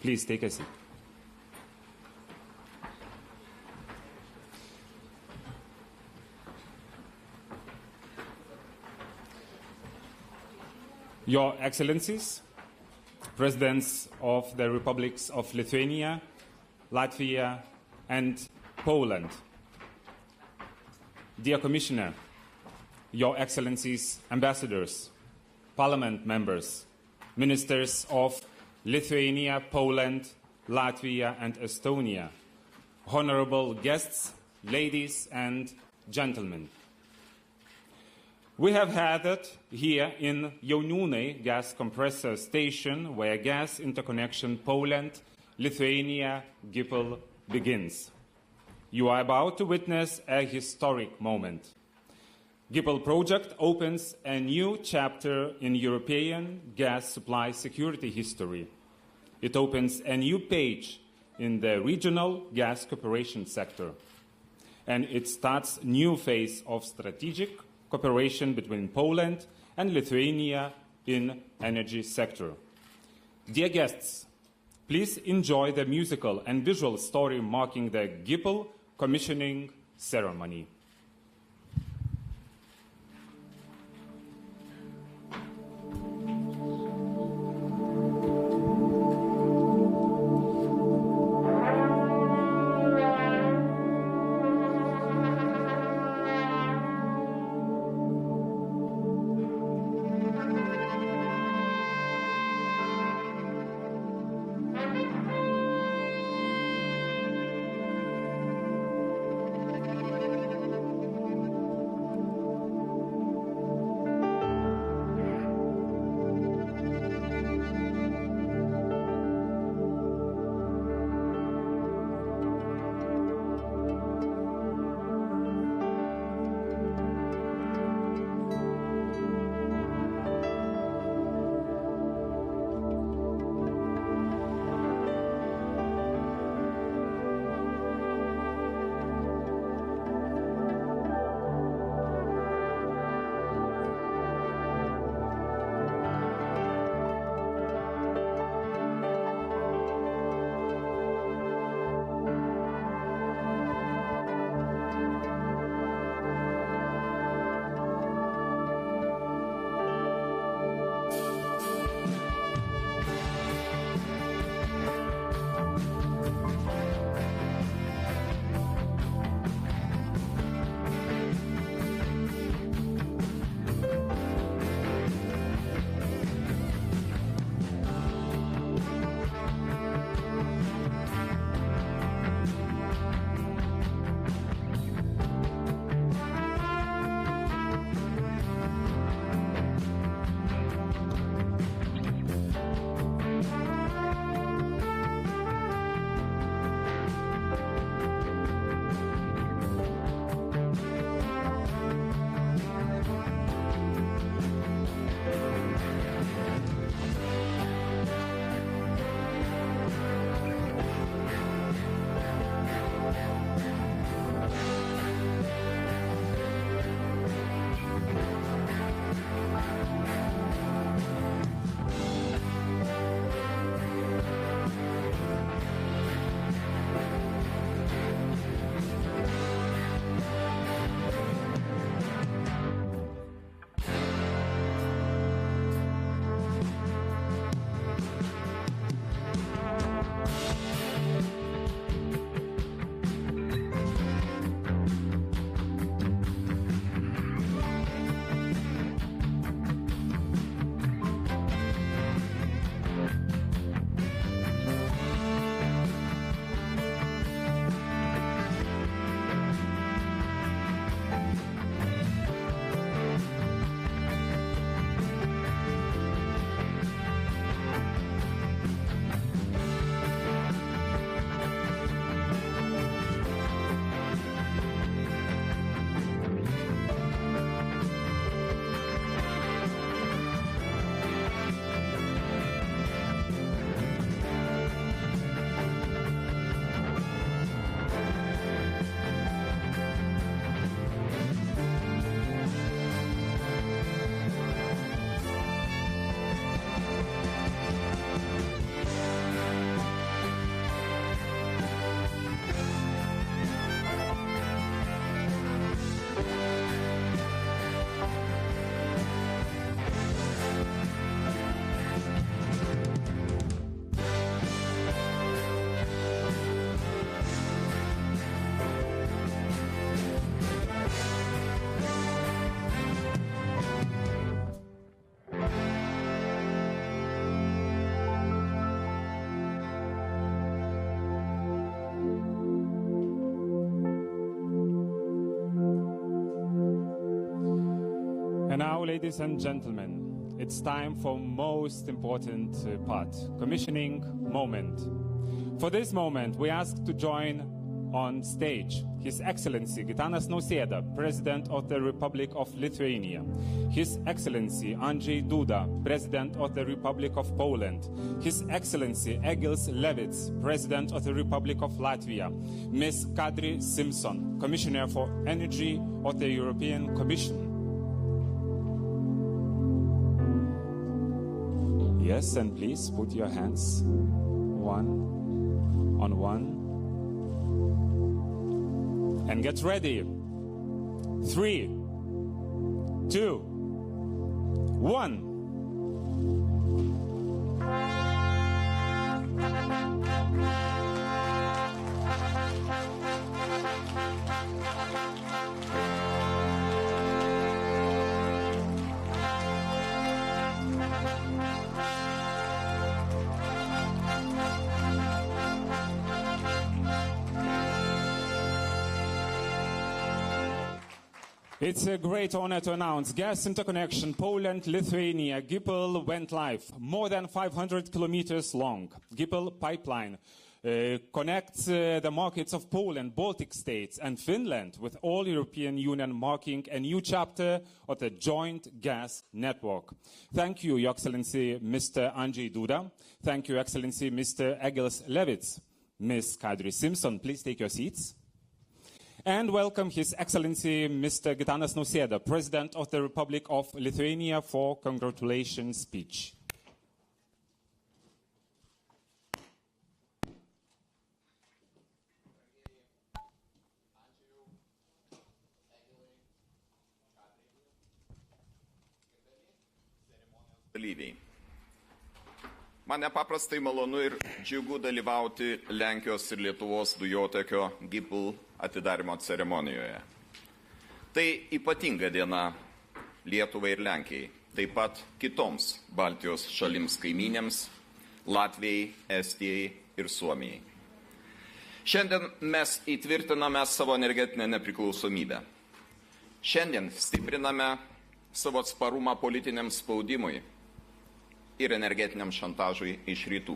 Please take a seat. Your Excellencies, Presidents of the Republics of Lithuania, Latvia, and Poland, dear Commissioner, Your Excellencies, Ambassadors, Parliament members, Ministers of Lithuania, Poland, Latvia, and Estonia, honorable guests, ladies and gentlemen. We have gathered here in Jauniūnai gas compressor station where gas interconnection Poland-Lithuania GIPL begins. You are about to witness a historic moment. GIPL project opens a new chapter in European gas supply security history. It opens a new page in the regional gas cooperation sector. And it starts a new phase of strategic cooperation between Poland and Lithuania in energy sector. Dear guests, please enjoy the musical and visual story marking the GIPL commissioning ceremony. And now, ladies and gentlemen, it's time for most important part, commissioning moment. For this moment, we ask to join on stage His Excellency Gitanas Nausėda, President of the Republic of Lithuania, His Excellency Andrzej Duda, President of the Republic of Poland, His Excellency Egils Levits, President of the Republic of Latvia, Ms. Kadri Simpson, Commissioner for Energy of the European Commission. Yes, and please put your hands one on one. And get ready. 3, 2, 1. It's a great honor to announce Gas Interconnection Poland-Lithuania GIPL went live, more than 500 kilometers long. GIPL pipeline connects the markets of Poland, Baltic states and Finland with all European Union, marking a new chapter of the joint gas network. Thank you, Your Excellency Mr. Andrzej Duda. Thank you, Excellency Mr. Egils Levits. Ms. Kadri Simpson, please take your seats. And welcome His Excellency Mr. Gitanas Nausėda, President of the Republic of Lithuania, for congratulations speech. Dalyviai. Man nepaprastai malonu ir džiugu dalyvauti Lenkijos ir Lietuvos dujotekio GIPL atidarimo ceremonijoje. Tai ypatinga diena Lietuvai ir Lenkijai, taip pat kitoms Baltijos šalims kaimynėms, Latvijai, Estijai ir Suomijai. Šiandien mes įtvirtiname savo energetinę nepriklausomybę. Šiandien stipriname savo atsparumą politiniam spaudimui ir energetiniam šantažui iš rytų.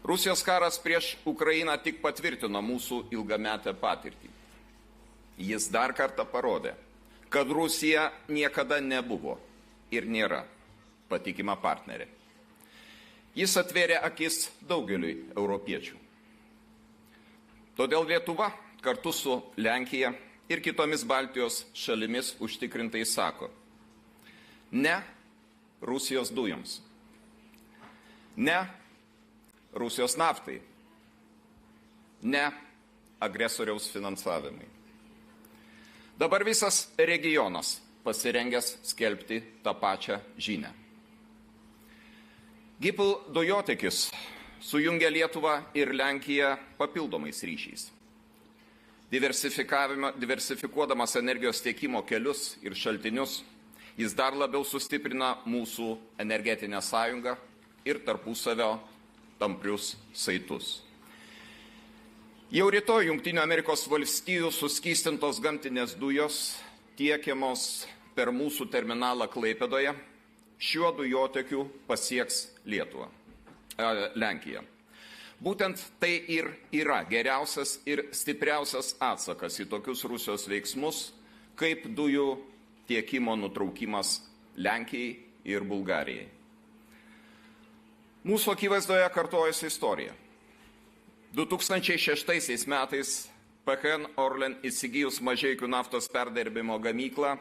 Rusijos karas prieš Ukrainą tik patvirtino mūsų ilgametę patirtį. Jis dar kartą parodė, kad Rusija niekada nebuvo ir nėra patikima partnerė. Jis atvėrė akis daugeliui europiečių. Todėl Lietuva kartu su Lenkija ir kitomis Baltijos šalimis užtikrintai sako: ne Rusijos dujoms, ne Rusijos naftai, ne agresoriaus finansavimui. Dabar visas regionas pasirengęs skelbti tą pačią žinią. GIPL dujotekis sujungia Lietuvą ir Lenkiją papildomais ryšiais. Diversifikuodamas energijos tiekimo kelius ir šaltinius, jis dar labiau sustiprina mūsų energetinę sąjungą ir tarpusavio tamprius saitus. Jau rytoj Jungtinių Amerikos valstijų suskystintos gamtinės dujos tiekiamos per mūsų terminalą Klaipėdoje šiuo dujotekiu pasieks Lenkiją. Būtent tai ir yra geriausias ir stipriausias atsakas į tokius Rusijos veiksmus, kaip dujų tiekimo nutraukimas Lenkijai ir Bulgarijai. Mūsų akivaizdoje kartojasi istorija. 2006 metais PKN Orlen įsigijus Mažeikių naftos perdirbimo gamyklą,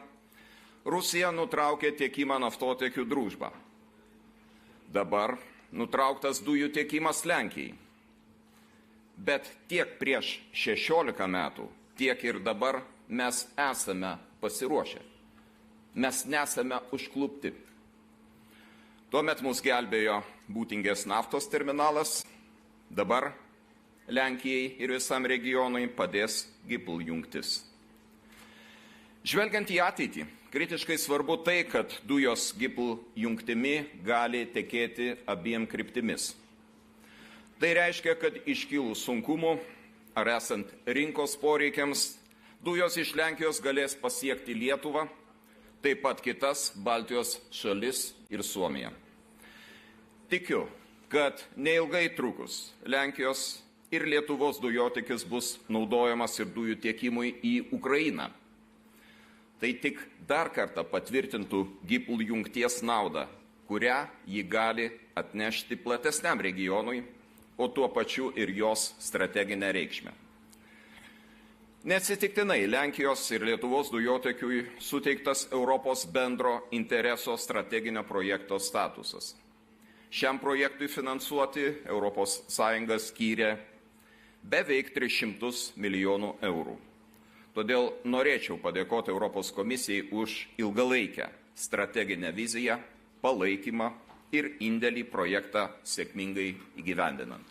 Rusija nutraukė tiekimą naftotiekių Družba. Dabar nutrauktas dujų tiekimas Lenkijai. Bet tiek prieš 16 metų, tiek ir dabar mes esame pasiruošę. Mes nesame užklupti. Tuomet mus gelbėjo Būtingės naftos terminalas, dabar Lenkijai ir visam regionui padės GIPL jungtis. Žvelgiant į ateitį, kritiškai svarbu tai, kad dujos GIPL jungtimi gali tekėti abiem kryptimis. Tai reiškia, kad iškilus sunkumų ar esant rinkos poreikiams, dujos iš Lenkijos galės pasiekti Lietuvą, taip pat kitas Baltijos šalis ir Suomiją. Tikiu, kad neilgai trukus Lenkijos ir Lietuvos dujotiekis bus naudojamas ir dujų tiekimui į Ukrainą. Tai tik dar kartą patvirtintų GIPL jungties naudą, kurią ji gali atnešti platesniam regionui, o tuo pačiu ir jos strateginę reikšmę. Neatsitiktinai Lenkijos ir Lietuvos dujotiekiui suteiktas Europos bendro intereso strateginio projekto statusas. Šiam projektui finansuoti ES skyrė beveik 300 milijonų eurų. Todėl norėčiau padėkoti Europos komisijai už ilgalaikę strateginę viziją, palaikymą ir indėlį projektą sėkmingai įgyvendinant.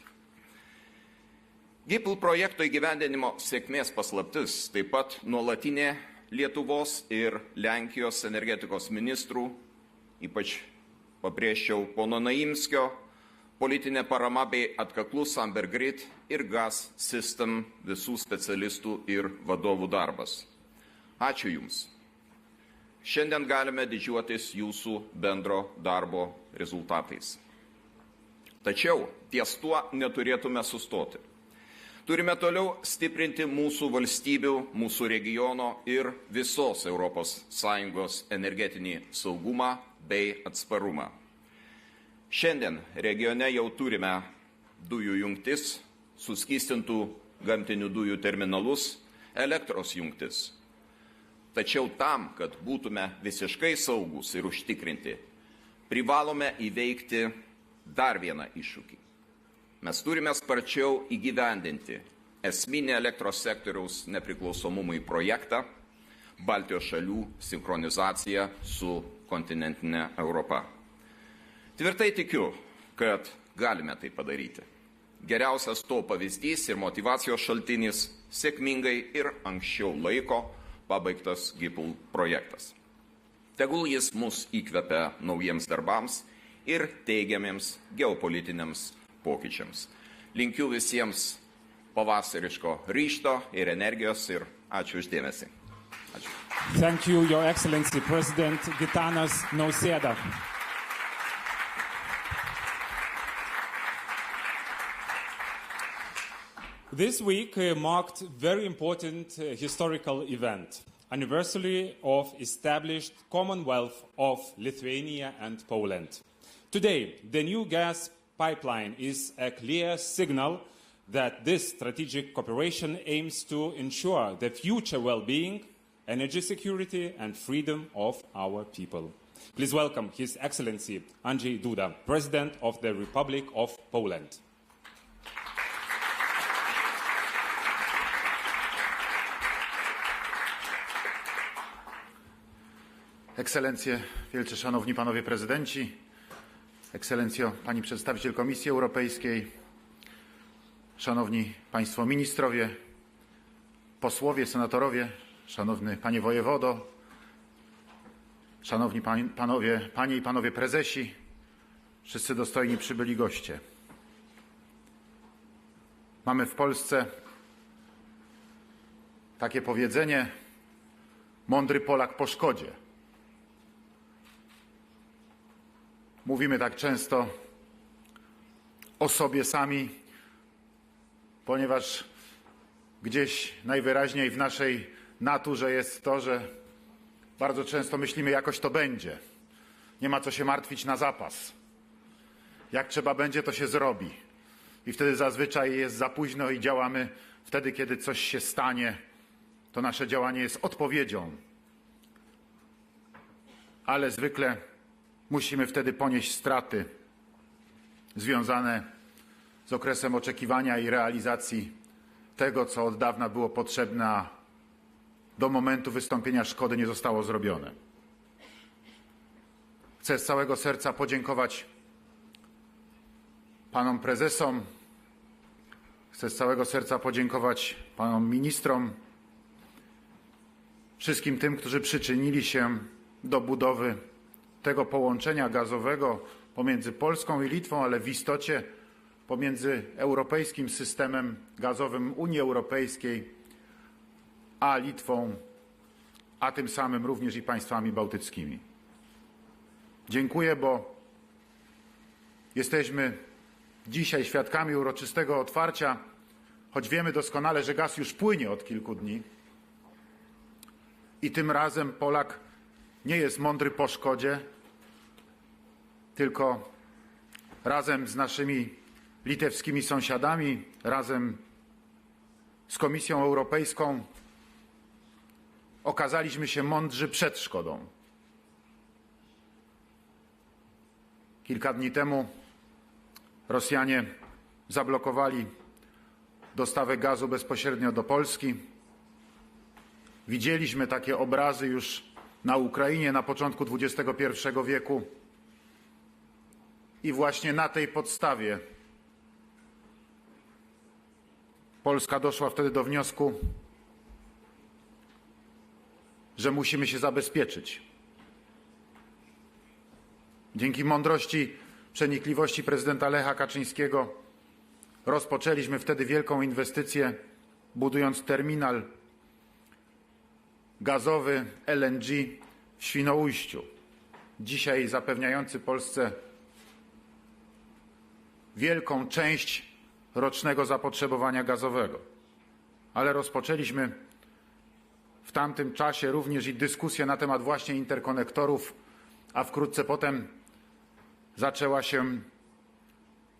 GIPL projekto įgyvendinimo sėkmės paslaptis taip pat nuolatinė Lietuvos ir Lenkijos energetikos ministrų, ypač pabrėžčiau pono Naimskio, politinė parama bei atkaklus Amber Grid ir Gas System visų specialistų ir vadovų darbas. Ačiū Jums. Šiandien galime didžiuotis Jūsų bendro darbo rezultatais. Tačiau ties tuo neturėtume sustoti. Turime toliau stiprinti mūsų valstybių, mūsų regiono ir visos ES energetinį saugumą bei atsparumą. Šiandien regione jau turime dujų jungtis, suskystintų gamtinių dujų terminalus, elektros jungtis. Tačiau tam, kad būtume visiškai saugus ir užtikrinti, privalome įveikti dar vieną iššūkį. Mes turime sparčiau įgyvendinti esminį elektros sektoriaus nepriklausomumui projektą, Baltijos šalių sinchronizaciją su kontinentinė Europa. Tvirtai tikiu, kad galime tai padaryti. Geriausias to pavyzdys ir motyvacijos šaltinis sėkmingai ir anksčiau laiko pabaigtas GIPL projektas. Tegul jis mus įkvepia naujiems darbams ir teigiamiems geopolitiniams pokyčiams. Linkiu visiems pavasariško ryžto ir energijos ir ačiū uždėmesį. Ačiū. Thank you, Your Excellency, President Gitanas Nausėda. This week marked a very important historical event, anniversary of established Commonwealth of Lithuania and Poland. Today, the new gas pipeline is a clear signal that this strategic cooperation aims to ensure the future well-being, energy security and freedom of our people. Please welcome His Excellency Andrzej Duda, President of the Republic of Poland. Ekscelencje, wielce szanowni panowie prezydenci, ekscelencjo pani przedstawiciel Komisji Europejskiej, szanowni państwo ministrowie, posłowie, senatorowie, szanowny panie wojewodo, szanowni panie i panowie prezesi, wszyscy dostojni przybyli goście. Mamy w Polsce takie powiedzenie: mądry Polak po szkodzie. Mówimy tak często o sobie sami, ponieważ gdzieś najwyraźniej w naszej naturze jest to, że bardzo często myślimy, jakoś to będzie. Nie ma co się martwić na zapas. Jak trzeba będzie, to się zrobi. I wtedy zazwyczaj jest za późno i działamy wtedy, kiedy coś się stanie. To nasze działanie jest odpowiedzią. Ale zwykle musimy wtedy ponieść straty związane z okresem oczekiwania i realizacji tego, co od dawna było potrzebne, a do momentu wystąpienia szkody nie zostało zrobione. Chcę z całego serca podziękować panom prezesom, chcę z całego serca podziękować panom ministrom, wszystkim tym, którzy przyczynili się do budowy tego połączenia gazowego pomiędzy Polską i Litwą, ale w istocie pomiędzy europejskim systemem gazowym Unii Europejskiej a Litwą, a tym samym również i państwami bałtyckimi. Dziękuję, bo jesteśmy dzisiaj świadkami uroczystego otwarcia, choć wiemy doskonale, że gaz już płynie od kilku dni. I tym razem Polak nie jest mądry po szkodzie, tylko razem z naszymi litewskimi sąsiadami, razem z Komisją Europejską okazaliśmy się mądrzy przed szkodą. Kilka dni temu Rosjanie zablokowali dostawę gazu bezpośrednio do Polski. Widzieliśmy takie obrazy już na Ukrainie na początku XXI wieku i właśnie na tej podstawie Polska doszła wtedy do wniosku, że musimy się zabezpieczyć. Dzięki mądrości, przenikliwości prezydenta Lecha Kaczyńskiego rozpoczęliśmy wtedy wielką inwestycję, budując terminal gazowy LNG w Świnoujściu, dzisiaj zapewniający Polsce wielką część rocznego zapotrzebowania gazowego. Ale rozpoczęliśmy w tamtym czasie również i dyskusję na temat właśnie interkonektorów, a wkrótce potem zaczęła się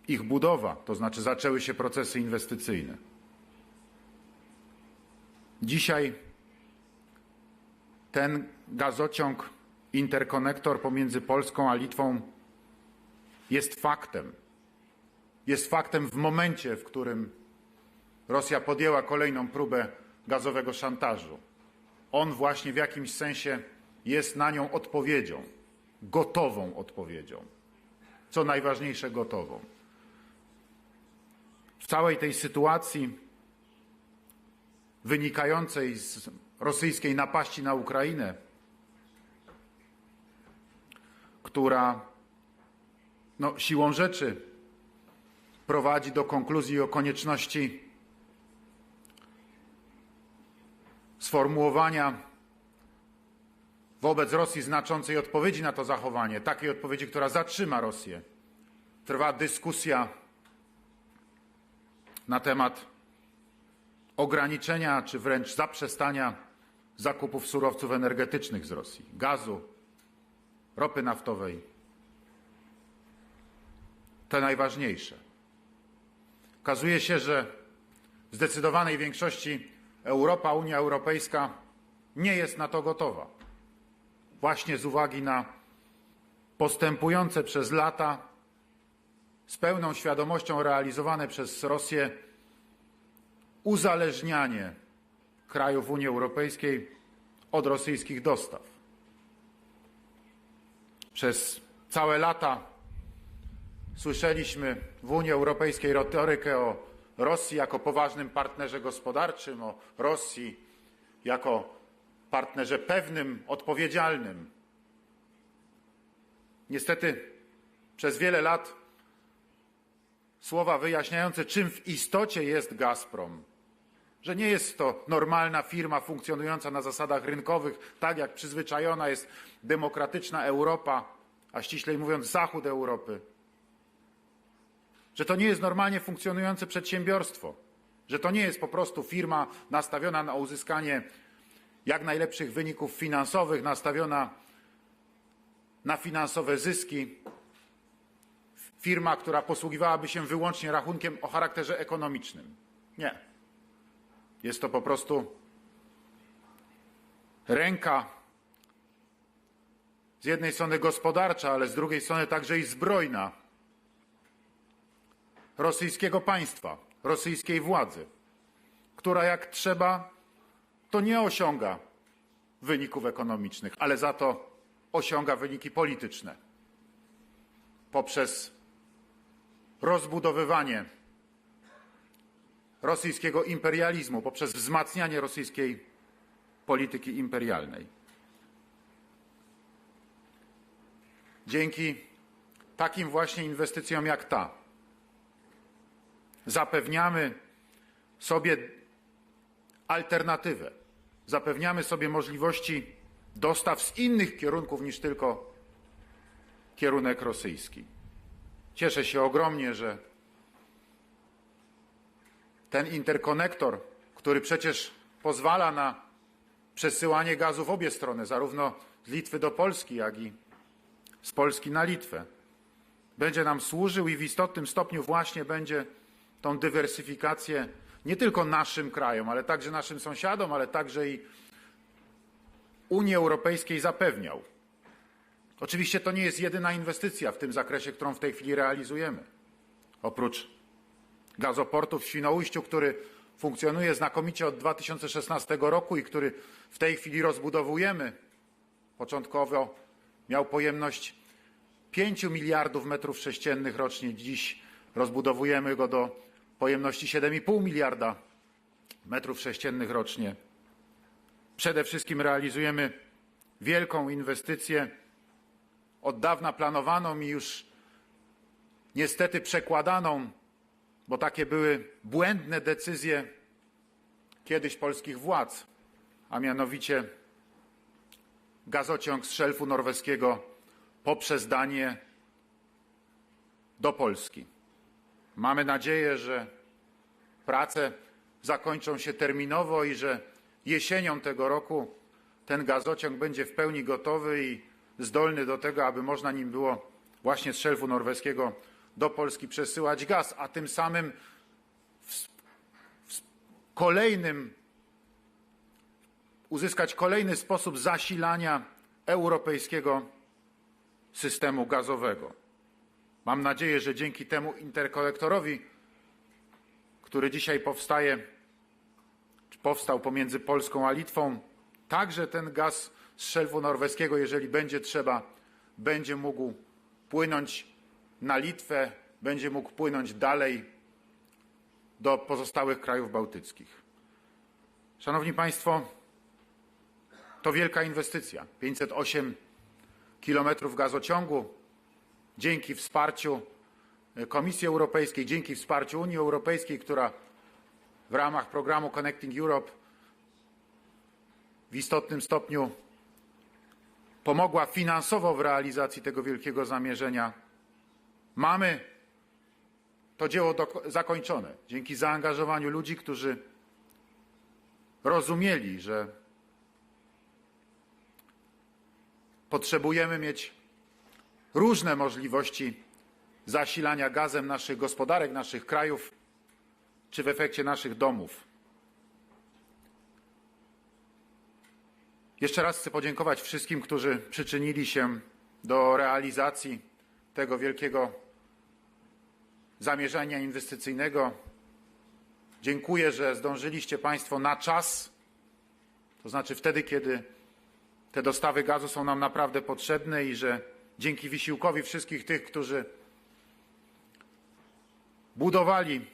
ich budowa, to znaczy zaczęły się procesy inwestycyjne. Dzisiaj ten gazociąg, interkonektor pomiędzy Polską a Litwą jest faktem. Jest faktem w momencie, w którym Rosja podjęła kolejną próbę gazowego szantażu. On właśnie w jakimś sensie jest na nią odpowiedzią, gotową odpowiedzią. Co najważniejsze, gotową. W całej tej sytuacji wynikającej z rosyjskiej napaści na Ukrainę, która siłą rzeczy prowadzi do konkluzji o konieczności sformułowania wobec Rosji znaczącej odpowiedzi na to zachowanie, takiej odpowiedzi, która zatrzyma Rosję. Trwa dyskusja na temat ograniczenia czy wręcz zaprzestania zakupów surowców energetycznych z Rosji, gazu, ropy naftowej. Te najważniejsze. Okazuje się, że w zdecydowanej większości Europa, Unia Europejska nie jest na to gotowa. Właśnie z uwagi na postępujące przez lata, z pełną świadomością realizowane przez Rosję uzależnianie krajów Unii Europejskiej od rosyjskich dostaw. Przez całe lata słyszeliśmy w Unii Europejskiej retorykę o Rosji jako poważnym partnerze gospodarczym, o Rosji jako partnerze pewnym, odpowiedzialnym. Niestety przez wiele lat słowa wyjaśniające, czym w istocie jest Gazprom, że nie jest to normalna firma funkcjonująca na zasadach rynkowych, tak jak przyzwyczajona jest demokratyczna Europa, a ściślej mówiąc Zachód Europy, że to nie jest normalnie funkcjonujące przedsiębiorstwo, że to nie jest po prostu firma nastawiona na uzyskanie jak najlepszych wyników finansowych, nastawiona na finansowe zyski, firma, która posługiwałaby się wyłącznie rachunkiem o charakterze ekonomicznym. Nie. Jest to po prostu ręka z jednej strony gospodarcza, ale z drugiej strony także i zbrojna rosyjskiego państwa, rosyjskiej władzy, która jak trzeba, to nie osiąga wyników ekonomicznych, ale za to osiąga wyniki polityczne poprzez rozbudowywanie rosyjskiego imperializmu, poprzez wzmacnianie rosyjskiej polityki imperialnej. Dzięki takim właśnie inwestycjom jak ta zapewniamy sobie alternatywę, zapewniamy sobie możliwości dostaw z innych kierunków niż tylko kierunek rosyjski. Cieszę się ogromnie, że ten interkonektor, który przecież pozwala na przesyłanie gazu w obie strony, zarówno z Litwy do Polski, jak i z Polski na Litwę, będzie nam służył i w istotnym stopniu właśnie będzie tą dywersyfikację nie tylko naszym krajom, ale także naszym sąsiadom, ale także i Unii Europejskiej zapewniał. Oczywiście to nie jest jedyna inwestycja w tym zakresie, którą w tej chwili realizujemy. Oprócz gazoportu w Świnoujściu, który funkcjonuje znakomicie od 2016 roku i który w tej chwili rozbudowujemy. Początkowo miał pojemność 5 miliardów metrów sześciennych rocznie. Dziś rozbudowujemy go do pojemności 7,5 miliarda metrów sześciennych rocznie. Przede wszystkim realizujemy wielką inwestycję, od dawna planowaną i już niestety przekładaną, bo takie były błędne decyzje kiedyś polskich władz, a mianowicie gazociąg z szelfu norweskiego poprzez Danię do Polski. Mamy nadzieję, że prace zakończą się terminowo i że jesienią tego roku ten gazociąg będzie w pełni gotowy i zdolny do tego, aby można nim było właśnie z szelfu norweskiego do Polski przesyłać gaz, a tym samym uzyskać kolejny sposób zasilania europejskiego systemu gazowego. Mam nadzieję, że dzięki temu interkonektorowi, który dzisiaj powstał pomiędzy Polską a Litwą, także ten gaz z szelfu norweskiego, jeżeli będzie trzeba, będzie mógł płynąć na Litwę, będzie mógł płynąć dalej do pozostałych krajów bałtyckich. Szanowni Państwo, to wielka inwestycja. 508 kilometrów gazociągu. Dzięki wsparciu Komisji Europejskiej, dzięki wsparciu Unii Europejskiej, która w ramach programu Connecting Europe w istotnym stopniu pomogła finansowo w realizacji tego wielkiego zamierzenia. Mamy to dzieło zakończone dzięki zaangażowaniu ludzi, którzy rozumieli, że potrzebujemy mieć różne możliwości zasilania gazem naszych gospodarek, naszych krajów, czy w efekcie naszych domów. Jeszcze raz chcę podziękować wszystkim, którzy przyczynili się do realizacji tego wielkiego zamierzenia inwestycyjnego. Dziękuję, że zdążyliście Państwo na czas, to znaczy wtedy, kiedy te dostawy gazu są nam naprawdę potrzebne i że dzięki wysiłkowi wszystkich tych, którzy budowali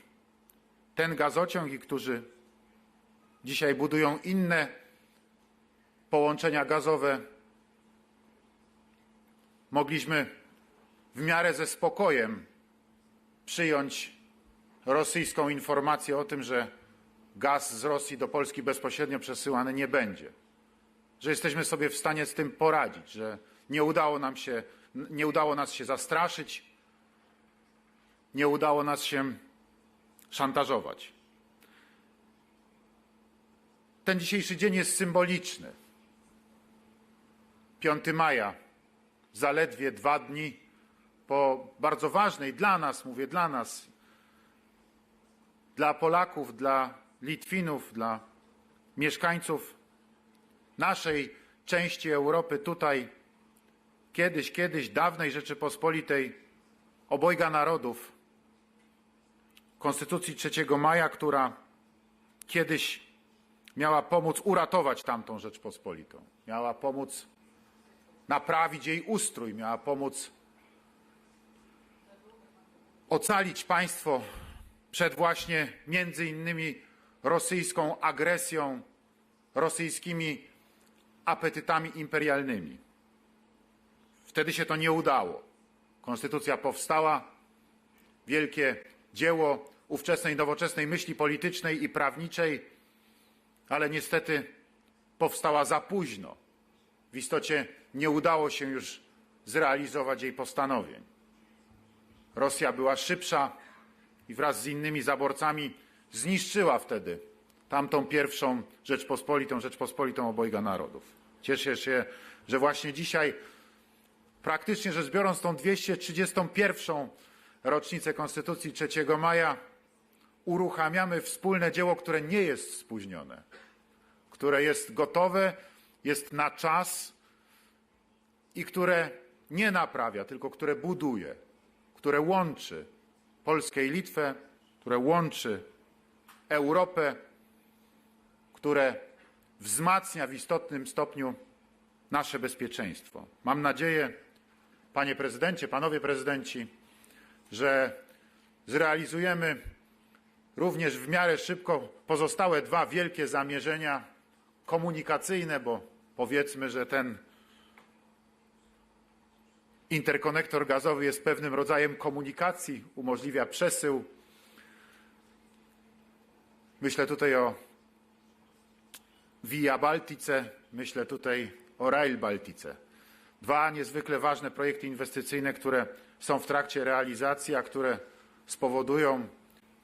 ten gazociąg i którzy dzisiaj budują inne połączenia gazowe, mogliśmy w miarę ze spokojem przyjąć rosyjską informację o tym, że gaz z Rosji do Polski bezpośrednio przesyłany nie będzie. Że jesteśmy sobie w stanie z tym poradzić, że nie udało nas się zastraszyć, nie udało nas się szantażować. Ten dzisiejszy dzień jest symboliczny. 5 maja, zaledwie 2 dni po bardzo ważnej dla nas, mówię dla nas, dla Polaków, dla Litwinów, dla mieszkańców naszej części Europy, tutaj kiedyś dawnej Rzeczypospolitej, obojga narodów, Konstytucji 3 maja, która kiedyś miała pomóc uratować tamtą Rzeczpospolitą, miała pomóc naprawić jej ustrój, miała pomóc ocalić państwo przed właśnie między innymi rosyjską agresją, rosyjskimi apetytami imperialnymi. Wtedy się to nie udało. Konstytucja powstała, wielkie dzieło ówczesnej nowoczesnej myśli politycznej i prawniczej, ale niestety powstała za późno. w istocie nie udało się już zrealizować jej postanowień. Rosja była szybsza i wraz z innymi zaborcami zniszczyła wtedy tamtą pierwszą Rzeczpospolitą obojga narodów. Cieszę się, że właśnie dzisiaj, praktycznie rzecz biorąc, tą 231. rocznicę Konstytucji 3 maja uruchamiamy wspólne dzieło, które nie jest spóźnione, które jest gotowe, jest na czas i które nie naprawia, tylko które buduje, które łączy Polskę i Litwę, które łączy Europę, które wzmacnia w istotnym stopniu nasze bezpieczeństwo. Mam nadzieję, panie prezydencie, panowie prezydenci, że zrealizujemy również w miarę szybko pozostałe dwa wielkie zamierzenia komunikacyjne, bo powiedzmy, że ten interkonektor gazowy jest pewnym rodzajem komunikacji, umożliwia przesył. Myślę tutaj o Via Baltice, myślę tutaj o Rail Baltice. Dwa niezwykle ważne projekty inwestycyjne, które są w trakcie realizacji, a które spowodują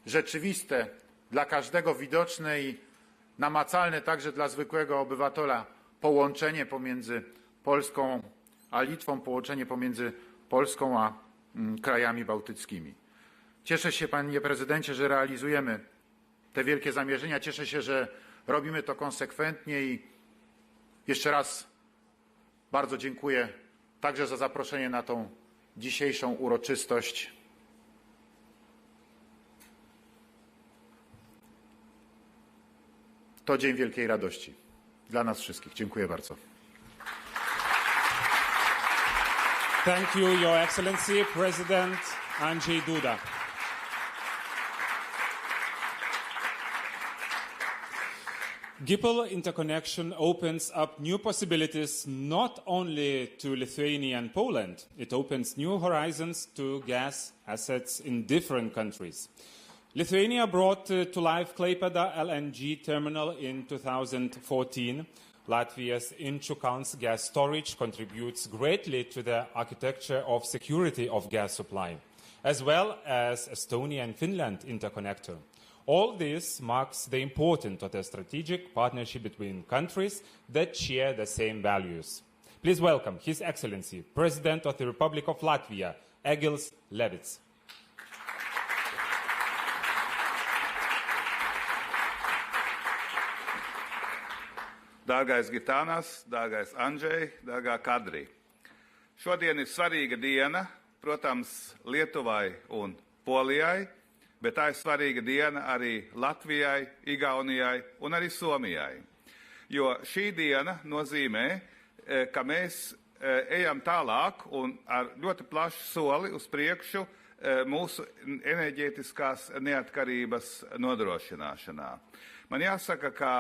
rzeczywiste, dla każdego widoczne i namacalne także dla zwykłego obywatela połączenie pomiędzy Polską a Litwą, połączenie pomiędzy Polską a krajami bałtyckimi. Cieszę się, panie prezydencie, że realizujemy te wielkie zamierzenia. Cieszę się, że robimy to konsekwentnie i jeszcze raz bardzo dziękuję także za zaproszenie na tą dzisiejszą uroczystość. To dzień wielkiej radości dla nas wszystkich. Dziękuję bardzo. Thank you, Your Excellency, President Andrzej Duda. GIPL interconnection opens up new possibilities not only to Lithuania and Poland, it opens new horizons to gas assets in different countries. Lithuania brought to life Klaipėda LNG terminal in 2014. Latvia's HAYLI.AM gas storage contributes greatly to the architecture of security of gas supply, as well as Estonia and Finland interconnector. All this marks the importance of the strategic partnership between countries that share the same values. Please welcome His Excellency, President of the Republic of Latvia, Egils Levits. Dārgais Gitānas, dārgais Andžej, dārgā Kadri. Šodien ir svarīga diena, protams, Lietuvai un Polijai, bet tā ir svarīga diena arī Latvijai, Igaunijai un arī Somijai. Jo šī diena nozīmē, ka mēs ejam tālāk un ar ļoti plašu soli uz priekšu mūsu enerģētiskās neatkarības nodrošināšanā. Man jāsaka, ka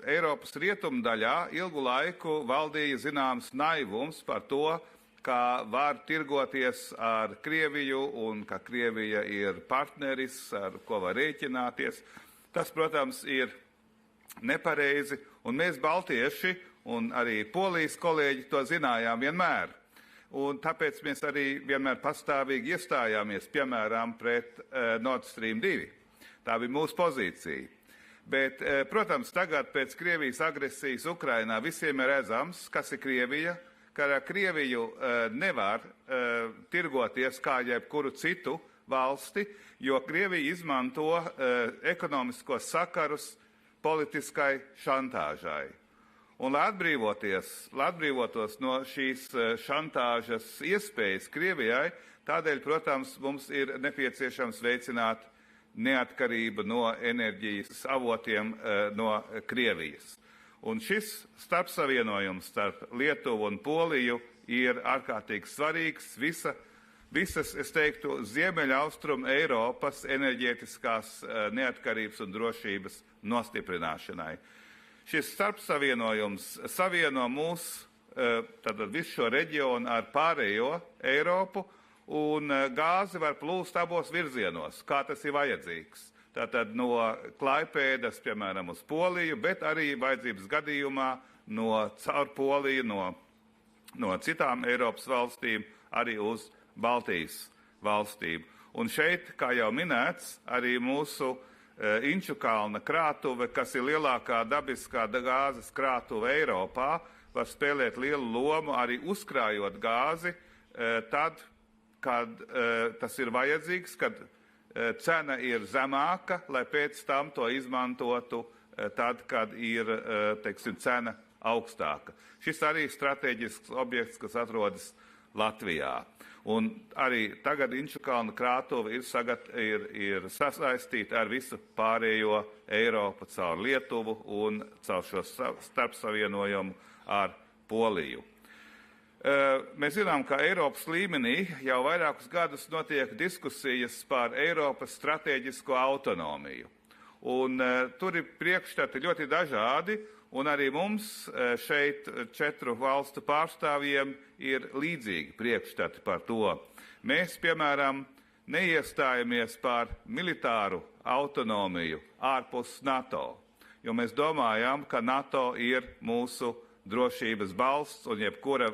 Eiropas rietumdaļā ilgu laiku valdīja zināms naivums par to, ka var tirgoties ar Krieviju un ka Krievija ir partneris, ar ko var rēķināties. Tas, protams, ir nepareizi, un mēs baltieši un arī polijas kolēģi to zinājām vienmēr. Un tāpēc mēs arī vienmēr pastāvīgi iestājāmies, piemēram, pret Nord Stream 2. Tā bija mūsu pozīcija. Bet, protams, tagad pēc Krievijas agresijas Ukrainā visiem ir redzams, kas ir Krievija, ka ar Krieviju nevar tirgoties kā jebkuru citu valsti, jo Krievija izmanto ekonomiskos sakarus politiskai šantāžai. Un lai atbrīvotos no šīs šantāžas iespējas Krievijai, tādēļ, protams, mums ir nepieciešams veicināt neatkarība no enerģijas avotiem no Krievijas. Un šis starpsavienojums starp Lietuvu un Poliju ir ārkārtīgi svarīgs visas, es teiktu, Ziemeļaustrum Eiropas enerģētiskās neatkarības un drošības nostiprināšanai. Šis starpsavienojums savieno mūs, tātad visu šo reģionu ar pārējo Eiropu, un gāzi var plūst abos virzienos, kā tas ir vajadzīgs. Tātad no Klaipēdas, piemēram, uz Poliju, bet arī vajadzības gadījumā caur Poliju, no citām Eiropas valstīm, arī uz Baltijas valstīm. Un šeit, kā jau minēts, arī mūsu Inčukalna krātuve, kas ir lielākā dabiskā gāzes krātuve Eiropā, var spēlēt lielu lomu arī uzkrājot gāzi tad, kad tas ir vajadzīgs, kad cena ir zemāka, lai pēc tam to izmantotu tad, kad ir, teiksim, cena augstāka. Šis arī ir strateģisks objekts, kas atrodas Latvijā. Un arī tagad Inčukalna krātuve ir sasaistīta ar visu pārējo Eiropu caur Lietuvu un caur šo starpsavienojumu ar Poliju. Mēs zinām, ka Eiropas līmenī jau vairākus gadus notiek diskusijas par Eiropas strateģisko autonomiju. Un tur ir priekšstati ļoti dažādi, un arī mums šeit 4 valstu pārstāvjiem ir līdzīgi priekšstati par to. Mēs, piemēram, neiestājamies par militāru autonomiju ārpus NATO, jo mēs domājam, ka NATO ir mūsu drošības balsts, un jebkura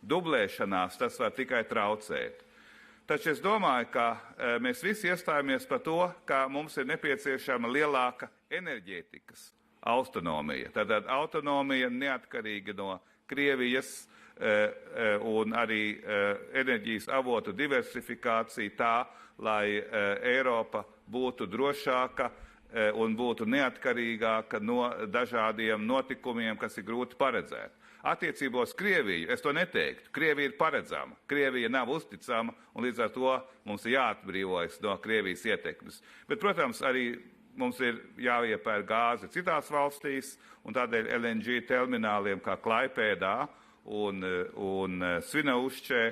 dublēšanās tas var tikai traucēt. Taču es domāju, ka mēs visi iestājamies par to, ka mums ir nepieciešama lielāka enerģētikas autonomija. Tātad autonomija neatkarīga no Krievijas un arī enerģijas avotu diversifikācija tā, lai Eiropa būtu drošāka un būtu neatkarīgāka no dažādiem notikumiem, kas ir grūti paredzēt. Attiecībos Krieviju es to neteiktu. Krievija ir paredzama, Krievija nav uzticama, un līdz ar to mums ir jāatbrīvojas no Krievijas ietekmes. Bet, protams, arī mums ir jāiepērk gāze citās valstīs, un tādēļ LNG termināliem kā Klaipēdā un Svinaušķē,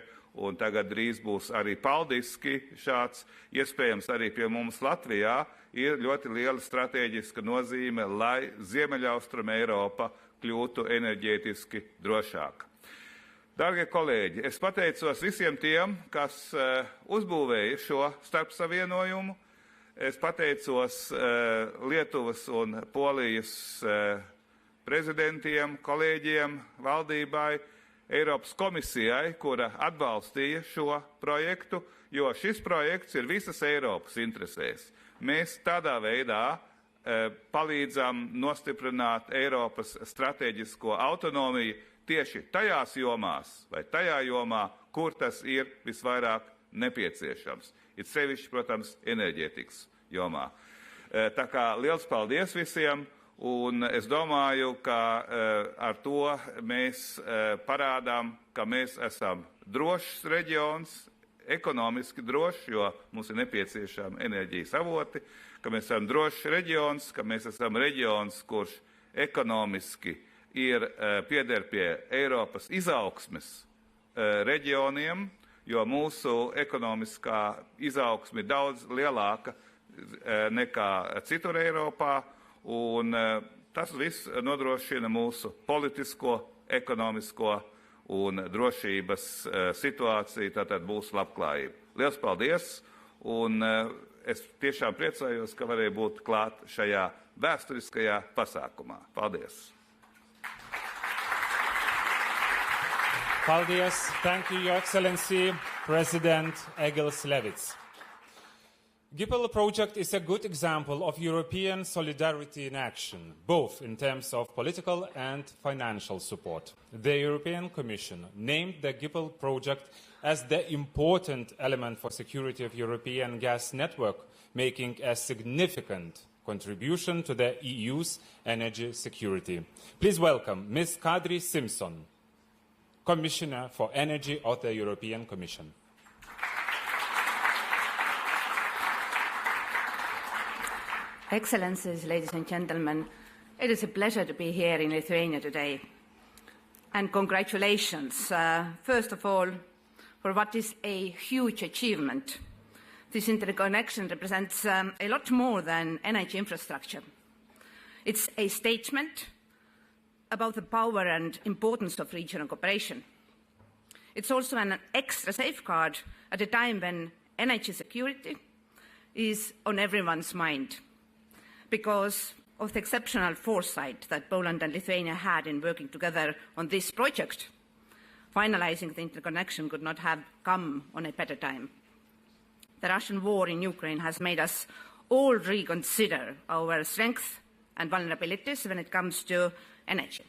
un tagad drīz būs arī Paldiski šāds, iespējams arī pie mums Latvijā, ir ļoti liela strateģiska nozīme, lai Ziemeļaustrum Eiropa kļūtu enerģētiski drošāka. Dārgie kolēģi, es pateicos visiem tiem, kas uzbūvēja šo starpsavienojumu. Es pateicos Lietuvas un Polijas prezidentiem, kolēģiem, valdībai, Eiropas komisijai, kura atbalstīja šo projektu, jo šis projekts ir visas Eiropas interesēs. Mēs tādā veidā palīdzam nostiprināt Eiropas strateģisko autonomiju tieši tajās jomās vai tajā jomā, kur tas ir visvairāk nepieciešams. Ir sevišķi, protams, enerģētikas jomā. Tā kā liels paldies visiem, un es domāju, ka ar to mēs parādām, ka mēs esam drošs reģions, ekonomiski drošs, jo mums ir nepieciešami enerģijas avoti, ka mēs esam drošs reģions, ka mēs esam reģions, kurš ekonomiski pieder pie Eiropas izaugsmes reģioniem, jo mūsu ekonomiskā izaugsme ir daudz lielāka nekā citur Eiropā, un tas viss nodrošina mūsu politisko, ekonomisko un drošības situāciju, tātad mūsu labklājību. Liels paldies, un es tiešām priecājos, ka varēju būt klāt šajā vēsturiskajā pasākumā. Paldies! Paldies. Thank you, Your Excellency, President Egils Levits. GIPL project is a good example of European solidarity in action, both in terms of political and financial support. The European Commission named the GIPL project as the important element for security of European gas network, making a significant contribution to the EU's energy security. Please welcome Ms. Kadri Simpson, Commissioner for Energy of the European Commission. Excellencies, ladies and gentlemen, it is a pleasure to be here in Lithuania today. And congratulations, first of all, for what is a huge achievement. This interconnection represents a lot more than energy infrastructure. It's a statement about the power and importance of regional cooperation. It's also an extra safeguard at a time when energy security is on everyone's mind, because of the exceptional foresight that Poland and Lithuania had in working together on this project. Finalizing the interconnection could not have come on a better time. The Russian war in Ukraine has made us all reconsider our strengths and vulnerabilities when it comes to energy.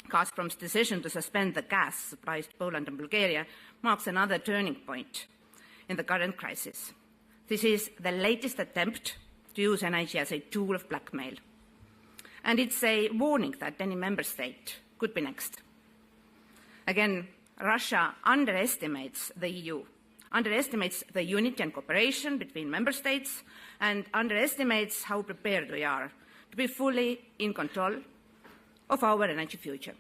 Gazprom's decision to suspend the gas supplies to Poland and Bulgaria marks another turning point in the current crisis. This is the latest attempt to use energy as a tool of blackmail. And it's a warning that any member state could be next. Again, Russia underestimates the EU, underestimates the unity and cooperation between member states, and underestimates how prepared we are to be fully in control of our energy future.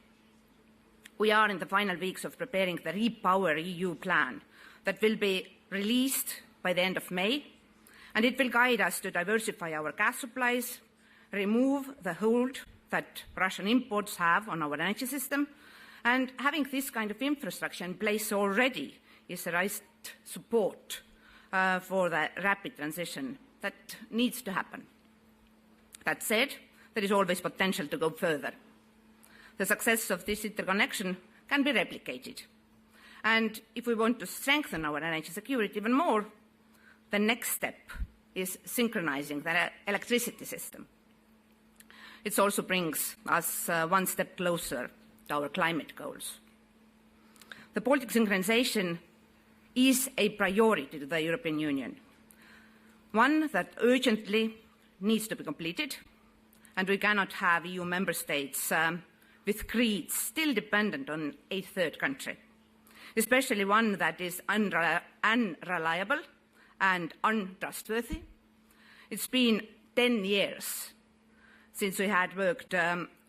We are in the final weeks of preparing the Repower EU plan that will be released by the end of May, and it will guide us to diversify our gas supplies, remove the hold that Russian imports have on our energy system, and having this kind of infrastructure in place already is the right support for the rapid transition that needs to happen. That said, there is always potential to go further. The success of this interconnection can be replicated. And if we want to strengthen our energy security even more, the next step is synchronizing the electricity system. It also brings us one step closer to our climate goals. The Baltic synchronization is a priority to the European Union, one that urgently needs to be completed, and we cannot have EU member states with creeds still dependent on a third country, especially one that is unreliable and untrustworthy. It's been 10 years since we had worked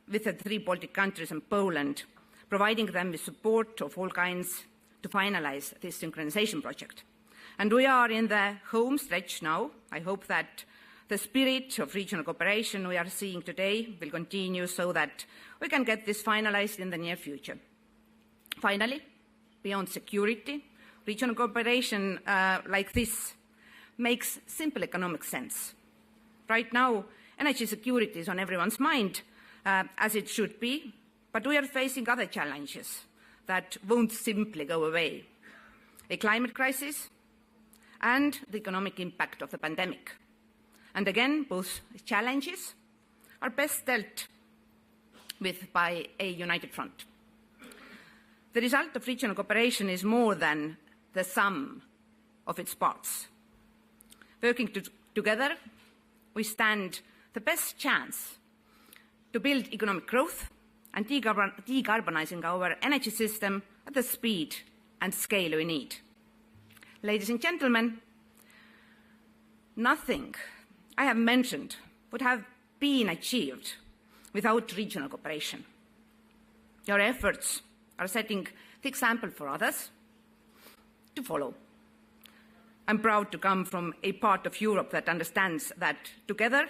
with the 3 Baltic countries and Poland, providing them with support of all kinds to finalize this synchronization project. And we are in the home stretch now. I hope that the spirit of regional cooperation we are seeing today will continue so that we can get this finalized in the near future. Finally, beyond security, regional cooperation like this makes simple economic sense. Right now, energy security is on everyone's mind, as it should be, but we are facing other challenges that won't simply go away: a climate crisis and the economic impact of the pandemic. And again, both challenges are best dealt with by a united front. The result of regional cooperation is more than the sum of its parts. Working together, we stand the best chance to build economic growth and decarbonizing our energy system at the speed and scale we need. Ladies and gentlemen, nothing I have mentioned would have been achieved without regional cooperation. Your efforts are setting the example for others to follow. I'm proud to come from a part of Europe that understands that together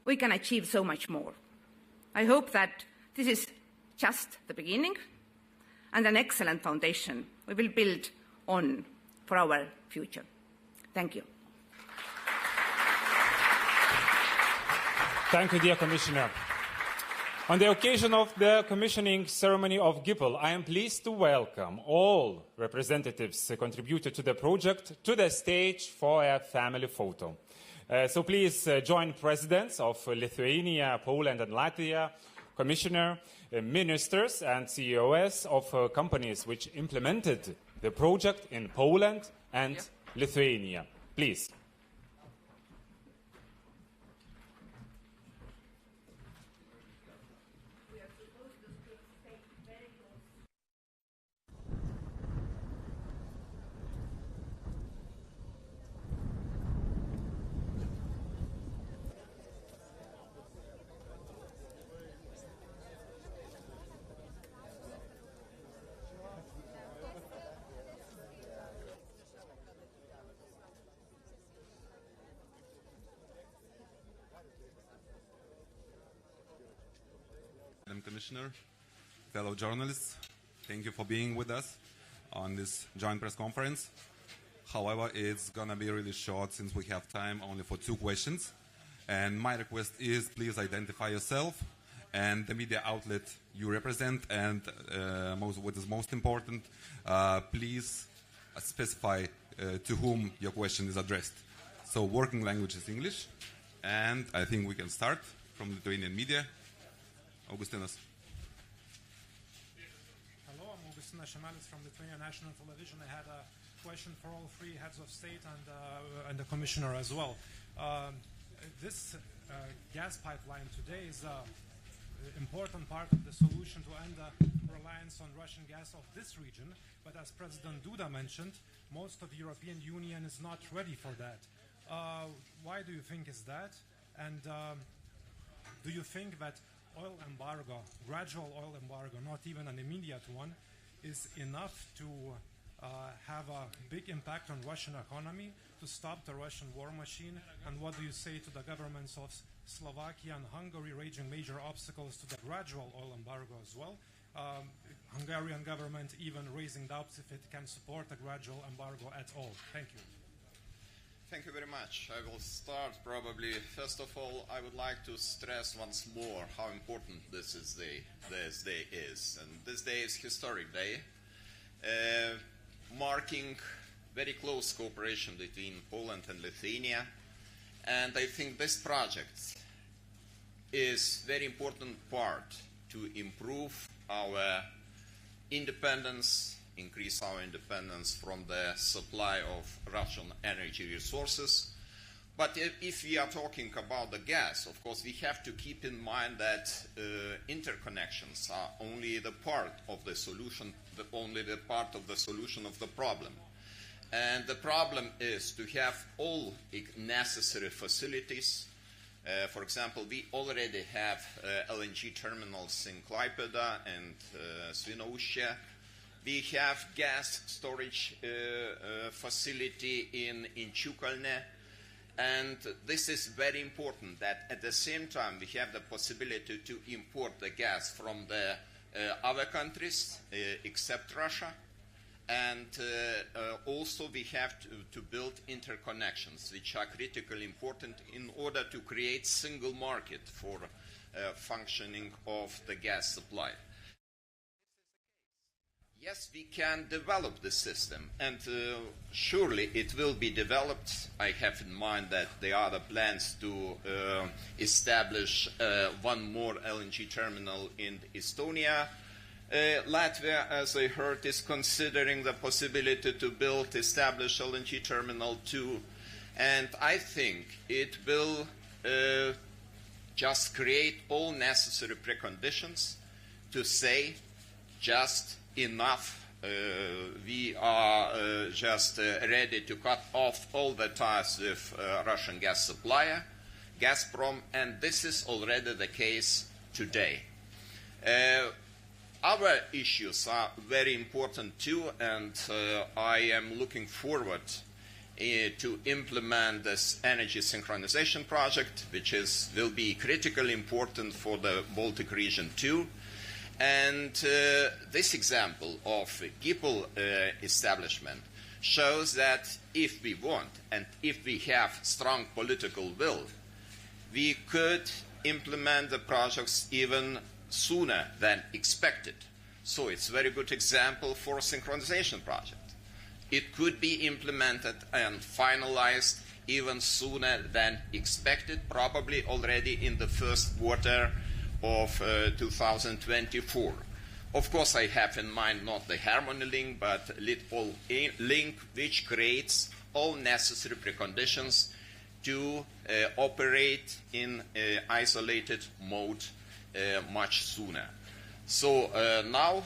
we can achieve so much more. I hope that this is just the beginning and an excellent foundation we will build on for our future. Thank you. Thank you, dear Commissioner. On the occasion of the commissioning ceremony of GIPL, I am pleased to welcome all representatives contributed to the project to the stage for a family photo. So please join presidents of Lithuania, Poland and Latvia, commissioner, ministers and CEOs of companies which implemented the project in Poland and Lithuania. Please. Madam Commissioner, fellow journalists, thank you for being with us on this joint press conference. However, it's going to be really short since we have time only for 2 questions. And my request is please identify yourself and the media outlet you represent, and what is most important, please specify to whom your question is addressed. So working language is English, and I think we can start from Lithuanian media. Augustinas. Hello, I'm Augustinas Šimalis from Lithuanian National Television. I had a question for all three heads of state and the commissioner as well. This gas pipeline today is an important part of the solution to end the reliance on Russian gas of this region. But as President Duda mentioned, most of the European Union is not ready for that. Why do you think is that? And do you think that oil embargo, gradual oil embargo, not even an immediate one, is enough to have a big impact on Russian economy, to stop the Russian war machine? And what do you say to the governments of Slovakia and Hungary raising major obstacles to the gradual oil embargo as well? Hungarian government even raising doubts if it can support a gradual embargo at all. Thank you. Thank you very much. I will start probably. First of all, I would like to stress once more how important this day is. And this day is historic day, marking very close cooperation between Poland and Lithuania. And I think this project is very important part to improve our independence, increase our independence from the supply of Russian energy resources. But if we are talking about the gas, of course, we have to keep in mind that interconnections are only the part of the solution, only the part of the solution of the problem. And the problem is to have all necessary facilities. For example, we already have LNG terminals in Klaipėda and Świnoujście. We have gas storage facility in Inčukalne, and this is very important that at the same time we have the possibility to import the gas from the other countries except Russia, and also we have to build interconnections which are critically important in order to create single market for functioning of the gas supply. Yes, we can develop the system, and surely it will be developed. I have in mind that there are the plans to establish one more LNG terminal in Estonia. Latvia, as I heard, is considering the possibility to establish LNG terminal too. And I think it will just create all necessary preconditions to say just enough. We are just ready to cut off all the ties with Russian gas supplier, Gazprom, and this is already the case today. Other issues are very important too, and I am looking forward to implement this energy synchronization project, which will be critically important for the Baltic region too. And this example of GIPL establishment shows that if we want and if we have strong political will, we could implement the projects even sooner than expected. So it's a very good example for a synchronization project. It could be implemented and finalized even sooner than expected, probably already in the first quarter of 2024. Of course, I have in mind not the Harmony link, but Litpol link, which creates all necessary preconditions to operate in isolated mode much sooner. So now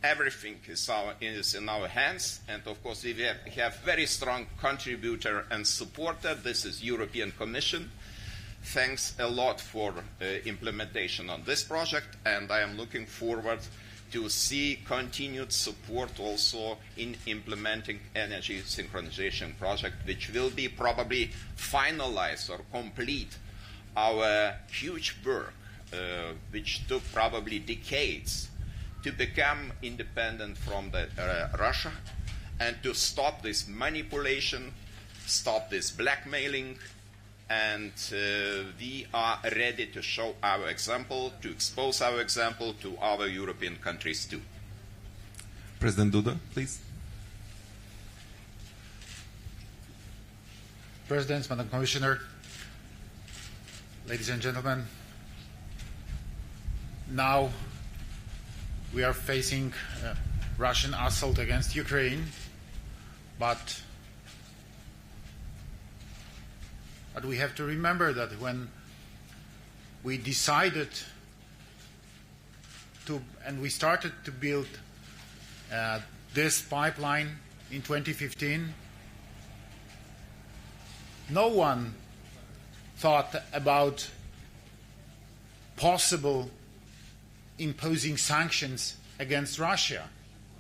everything is in our hands, and of course we have very strong contributor and supporter. This is European Commission. Thanks a lot for implementation on this project, and I am looking forward to see continued support also in implementing energy synchronization project, which will be probably finalized or complete our huge work, which took probably decades to become independent from Russia, and to stop this manipulation, stop this blackmailing, and we are ready to show our example, to expose our example to other European countries too. President Duda, please. President, Madam Commissioner, ladies and gentlemen, now we are facing Russian assault against Ukraine, but we have to remember that when we decided to, and we started to build this pipeline in 2015, no one thought about possible imposing sanctions against Russia,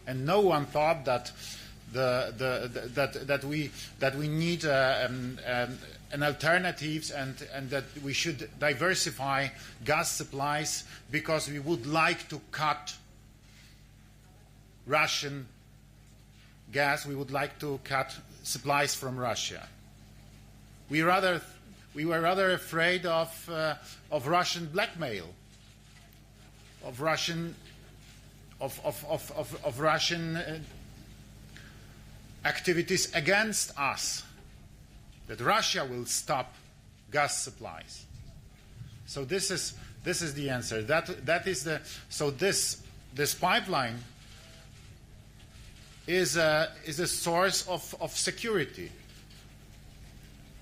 and no one thought that that we need an alternatives and that we should diversify gas supplies because we would like to cut Russian gas. We would like to cut supplies from Russia. We were rather afraid of Russian blackmail, of Russian activities against us, that Russia will stop gas supplies. So this is the answer. That is the this pipeline is a source of security.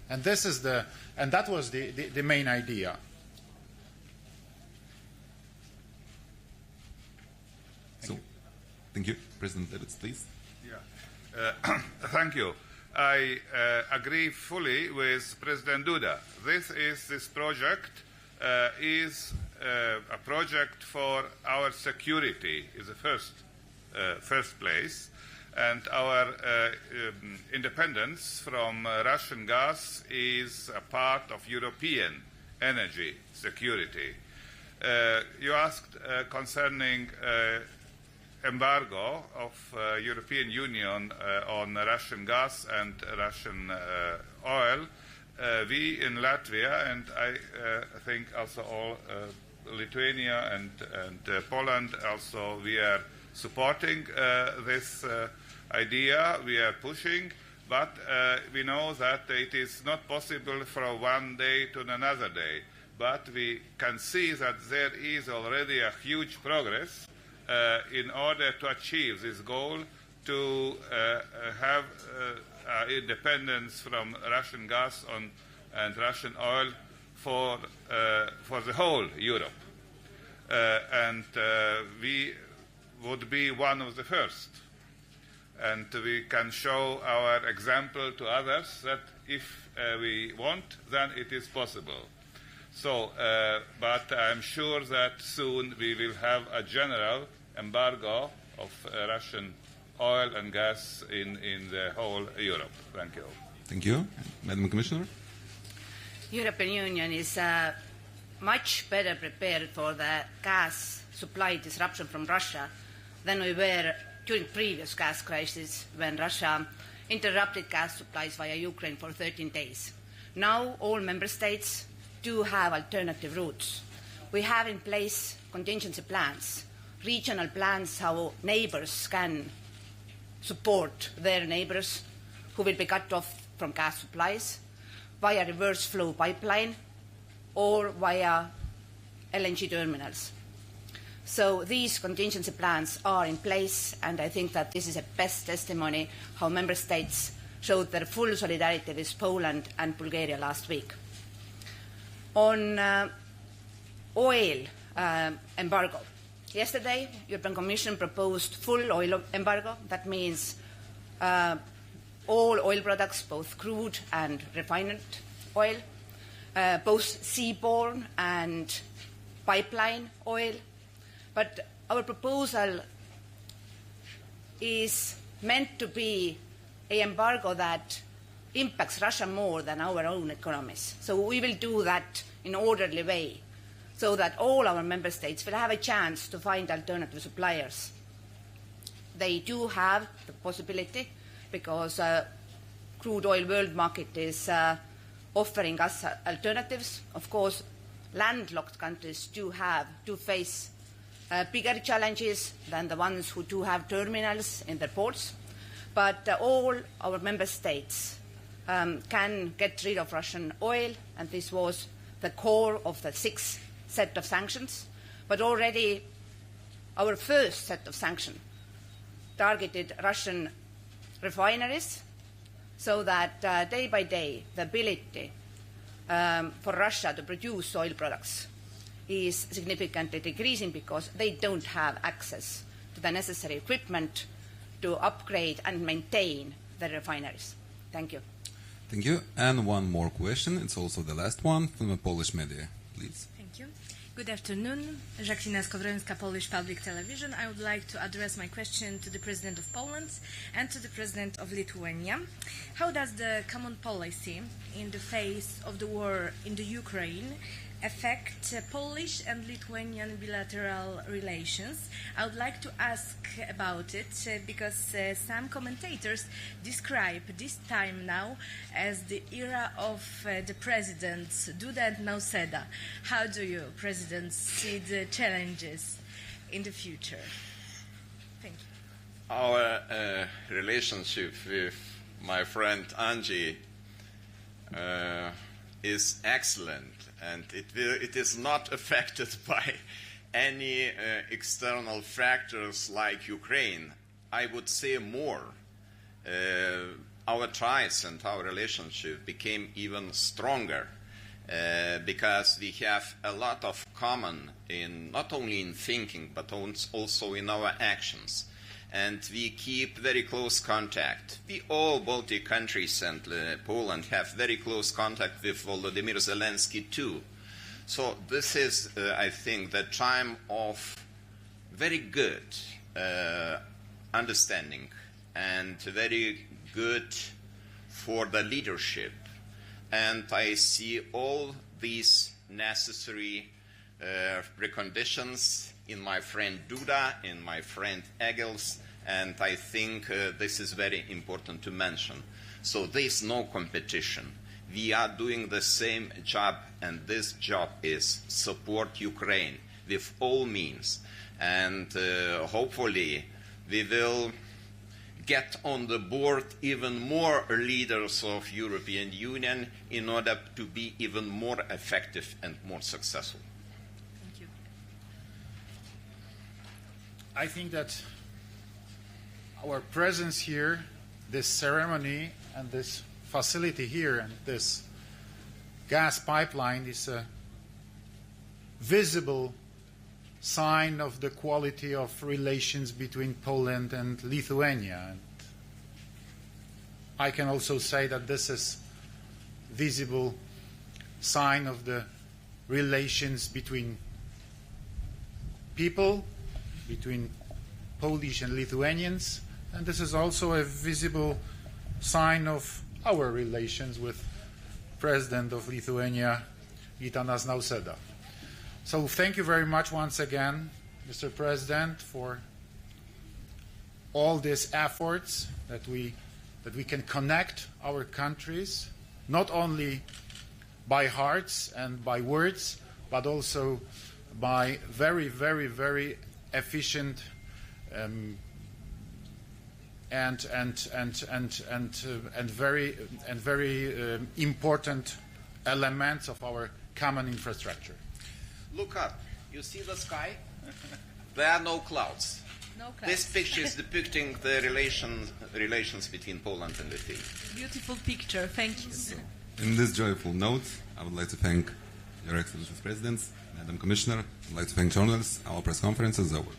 And that was the main idea. Thank you. President Levits, please. Yeah. Thank you. I agree fully with President Duda. This project is a project for our security in the first place. And our independence from Russian gas is a part of European energy security. You asked concerning embargo of European Union on Russian gas and Russian oil. We in Latvia, and I think also all Lithuania and Poland, also we are supporting this idea, we are pushing, but we know that it is not possible from one day to another day. But we can see that there is already a huge progress in order to achieve this goal to have independence from Russian gas and Russian oil for the whole Europe. And we would be one of the first. And we can show our example to others that if we want, then it is possible. So, but I'm sure that soon we will have a general embargo of Russian oil and gas in the whole Europe. Thank you. Thank you. Madam Commissioner? European Union is much better prepared for the gas supply disruption from Russia than we were during previous gas crisis when Russia interrupted gas supplies via Ukraine for 13 days. Now all member states do have alternative routes. We have in place contingency plans, regional plans how neighbors can support their neighbors who will be cut off from gas supplies via reverse flow pipeline or via LNG terminals. So these contingency plans are in place, and I think that this is a best testimony how member states showed their full solidarity with Poland and Bulgaria last week. On oil embargo, yesterday European Commission proposed full oil embargo. That means all oil products, both crude and refined oil, both seaborne and pipeline oil. But our proposal is meant to be an embargo that impacts Russia more than our own economies. So we will do that in an orderly way so that all our member states will have a chance to find alternative suppliers. They do have the possibility because crude oil world market is offering us alternatives. Of course, landlocked countries do face bigger challenges than the ones who do have terminals in their ports, but all our member states can get rid of Russian oil, and this was the core of the sixth set of sanctions. But already our first set of sanctions targeted Russian refineries, so that day by day the ability for Russia to produce oil products is significantly decreasing because they don't have access to the necessary equipment to upgrade and maintain the refineries. Thank you. Thank you. And one more question. It's also the last one from the Polish media, please. Thank you. Good afternoon. Jacqueline Skowrońska, Polish Public Television. I would like to address my question to the President of Poland and to the President of Lithuania. How does the common policy in the face of the war in the Ukraine affect Polish and Lithuanian bilateral relations? I would like to ask about it because some commentators describe this time now as the era of the presidents Duda and Nausėda. How do you, presidents, see the challenges in the future? Thank you. Our relationship with my friend Angie is excellent. And it is not affected by any external factors like Ukraine. I would say more. Our ties and our relationship became even stronger because we have a lot of common in not only in thinking but also in our actions. And we keep very close contact. We all, Baltic countries and Poland, have very close contact with Volodymyr Zelensky too. So this is, I think, the time of very good understanding and very good for the leadership. And I see all these necessary preconditions in my friend Duda, in my friend Egils, and I think this is very important to mention. So there is no competition. We are doing the same job, and this job is support Ukraine with all means. And hopefully we will get on the board even more leaders of European Union in order to be even more effective and more successful. Thank you. I think that our presence here, this ceremony and this facility here and this gas pipeline is a visible sign of the quality of relations between Poland and Lithuania. And I can also say that this is visible sign of the relations between people, between Polish and Lithuanians, and this is also a visible sign of our relations with President of Lithuania, Gitanas Nausėda. So thank you very much once again, Mr. President, for all these efforts that we can connect our countries, not only by hearts and by words, but also by very, very, very efficient and very important elements of our common infrastructure. Look up. You see the sky? There are no clouds. No clouds. This picture is depicting the relations between Poland and Lithuania. Beautiful picture. Thank you. In this joyful note, I would like to thank Your Excellencies Presidents, Madam Commissioner. I would like to thank journalists. Our press conference is over.